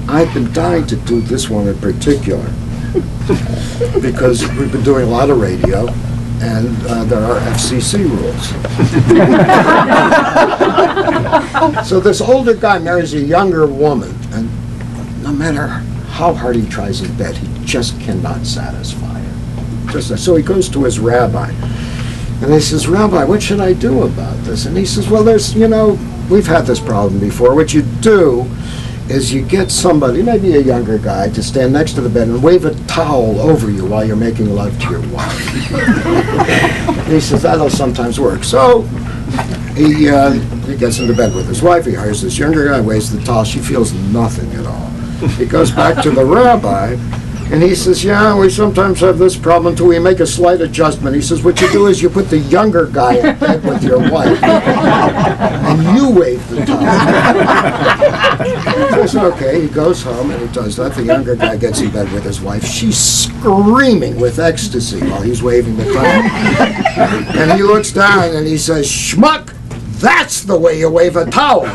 I've been dying to do this one in particular because we've been doing a lot of radio, and there are FCC rules. So this older guy marries a younger woman, and no matter how hard he tries in bed, he just cannot satisfy her. So he goes to his rabbi, and he says, "Rabbi, what should I do about this?" And he says, "Well, we've had this problem before. What you do is you get somebody, maybe a younger guy, to stand next to the bed and wave a towel over you while you're making love to your wife." And he says, "That'll sometimes work." So he gets into bed with his wife. He hires this younger guy, waves the towel. She feels nothing at all. He goes back to the rabbi, and he says, "Yeah, we sometimes have this problem too. We make a slight adjustment." He says, "What you do is you put the younger guy in bed with your wife, and you wave the towel." He says, "Okay." He goes home, and he does that. The younger guy gets in bed with his wife. She's screaming with ecstasy while he's waving the towel. And he looks down, and he says, "Schmuck, that's the way you wave a towel."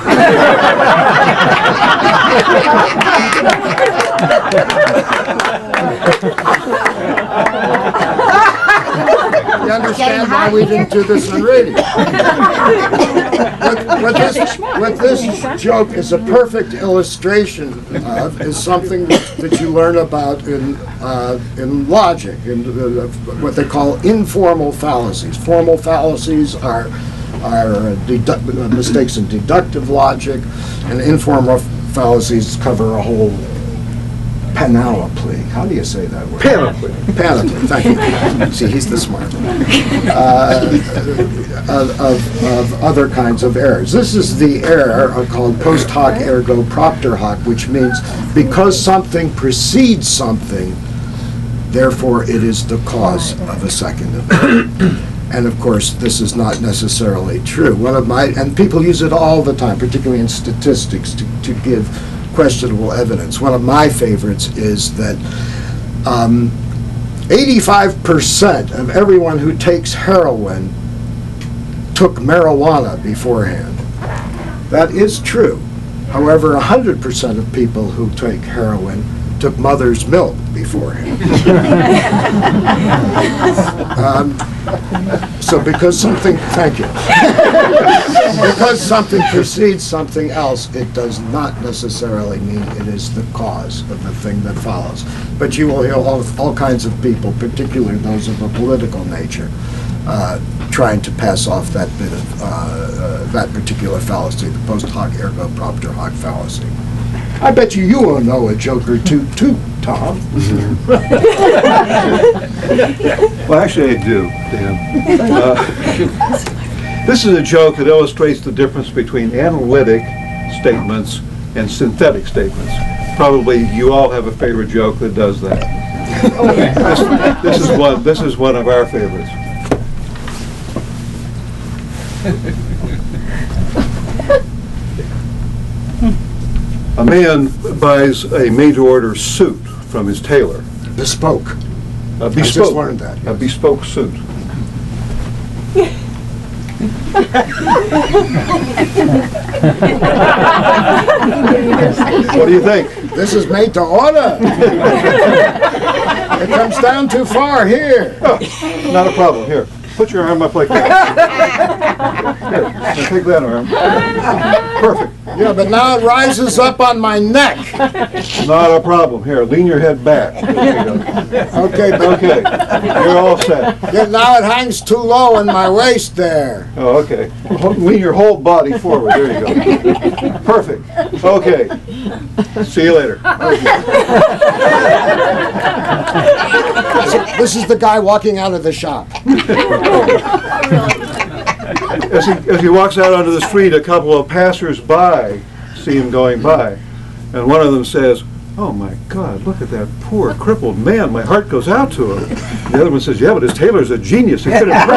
You understand why we didn't do this on radio? What this joke is a perfect illustration of is something that you learn about in logic, in what they call informal fallacies. Formal fallacies are mistakes in deductive logic, and informal fallacies cover a whole panoply. How do you say that word? Panoply. Panoply, thank you. See, he's the smart one. Of other kinds of errors. This is the error called post hoc ergo propter hoc, which means because something precedes something, therefore it is the cause of a second event. And of course, this is not necessarily true. And people use it all the time, particularly in statistics, to give questionable evidence. One of my favorites is that 85% of everyone who takes heroin took marijuana beforehand. That is true. However, 100% of people who take heroin took mother's milk beforehand. So because something, thank you. Because something precedes something else, it does not necessarily mean it is the cause of the thing that follows. But you will hear all kinds of people, particularly those of a political nature, trying to pass off that bit of that particular fallacy, the post hoc ergo propter hoc fallacy. I bet you will know a joke or two, Tom. Well, actually, I do, Dan. This is a joke that illustrates the difference between analytic statements and synthetic statements. Probably you all have a favorite joke that does that. This is one of our favorites. A man buys a made-to-order suit from his tailor. Bespoke. I just learned that. A bespoke suit. What do you think? This is made to order. It comes down too far here. Oh, not a problem. Here, put your arm up like that. Here, now take that arm. Perfect. Yeah, but now it rises up on my neck. Not a problem. Here, lean your head back. There you go. Okay, but Okay, you're all set. yeah, now it hangs too low in my waist there. Oh, okay. Lean your whole body forward. There you go. Perfect. Okay. See you later. This is the guy walking out of the shop. As he walks out onto the street, a couple of passers-by see him going by, and one of them says, "Oh my God, look at that poor crippled man, my heart goes out to him." The other one says, "Yeah, but his tailor's a genius, he could have..."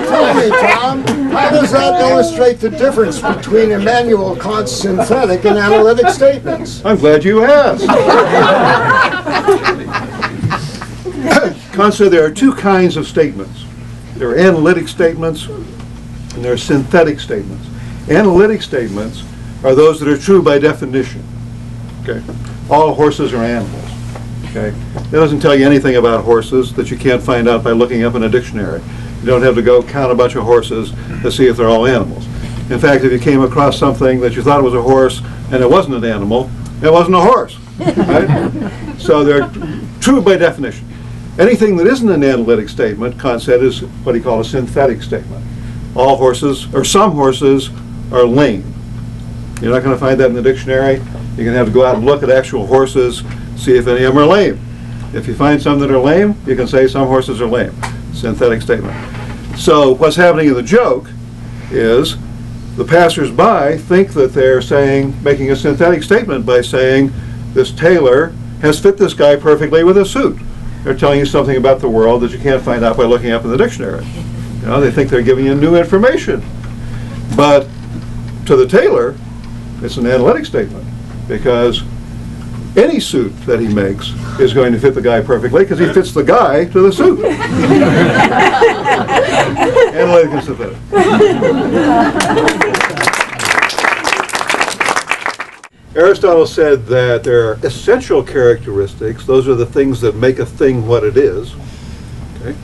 Tell me, Tom, how does that illustrate the difference between Immanuel Kant's synthetic and analytic statements? I'm glad you asked. Kant said there are two kinds of statements. There are analytic statements and there are synthetic statements. Analytic statements are those that are true by definition. Okay? All horses are animals. Okay? It doesn't tell you anything about horses that you can't find out by looking up in a dictionary. You don't have to go count a bunch of horses to see if they're all animals. In fact, if you came across something that you thought was a horse and it wasn't an animal, it wasn't a horse. Right? So they're true by definition. Anything that isn't an analytic statement, Kant said, is what he called a synthetic statement. All horses, or some horses, are lame. You're not going to find that in the dictionary. You're going to have to go out and look at actual horses, see if any of them are lame. If you find some that are lame, you can say some horses are lame. Synthetic statement. So what's happening in the joke is the passers-by think that they're making a synthetic statement by saying this tailor has fit this guy perfectly with his suit. They're telling you something about the world that you can't find out by looking up in the dictionary. You know, they think they're giving you new information. But to the tailor, it's an analytic statement, because any suit that he makes is going to fit the guy perfectly because he fits the guy to the suit. Analytic and synthetic. Aristotle said that there are essential characteristics, those are the things that make a thing what it is, okay?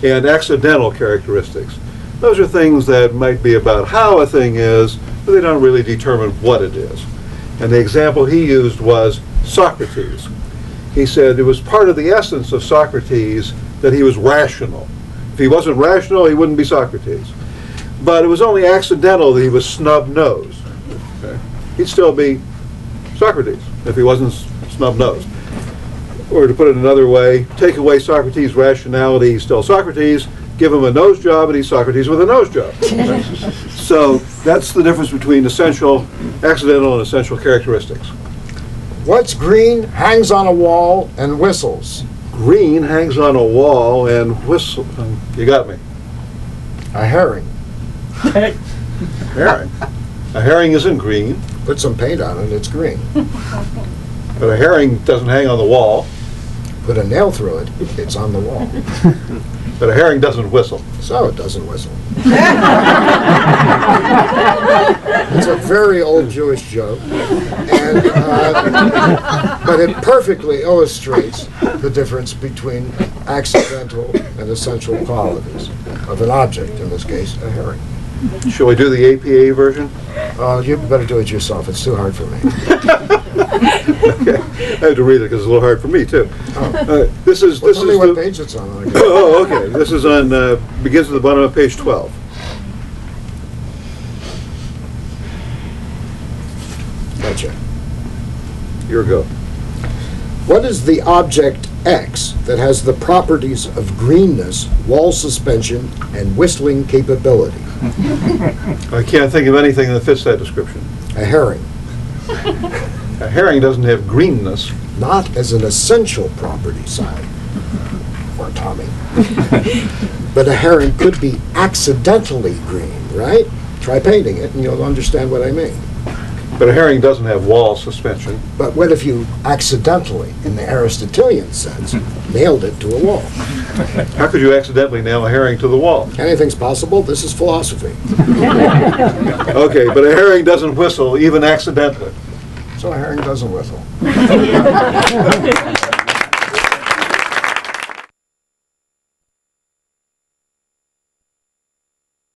And accidental characteristics. Those are things that might be about how a thing is, but they don't really determine what it is. And the example he used was Socrates. He said it was part of the essence of Socrates that he was rational. If he wasn't rational, he wouldn't be Socrates. But it was only accidental that he was snub-nosed. Okay? He'd still be Socrates if he wasn't snub-nosed. Or to put it another way, take away Socrates' rationality, he's still Socrates. Give him a nose job and he's Socrates with a nose job. Right? So that's the difference between accidental and essential characteristics. What's green, hangs on a wall, and whistles? Green hangs on a wall and whistles. You got me. A herring. Herring. A herring isn't green. Put some paint on it, it's green. But a herring doesn't hang on the wall. Put a nail through it, it's on the wall. But a herring doesn't whistle. So it doesn't whistle. It's a very old Jewish joke, and, but it perfectly illustrates the difference between accidental and essential qualities of an object, in this case, a herring. Shall we do the APA version? You better do it yourself. It's too hard for me. Okay. I have to read it because it's a little hard for me too. Oh. This is Tell me what page it's on. Oh, okay. This is on begins at the bottom of page 12. Gotcha. Here we go. What is the object X that has the properties of greenness, wall suspension, and whistling capability? I can't think of anything that fits that description. A herring. A herring doesn't have greenness. Not as an essential property, Sally. Or Tommy. But a herring could be accidentally green, right? Try painting it and you'll understand what I mean. But a herring doesn't have wall suspension. But what if you accidentally, in the Aristotelian sense, nailed it to a wall? How could you accidentally nail a herring to the wall? Anything's possible. This is philosophy. Okay, but a herring doesn't whistle even accidentally. So a herring doesn't whistle.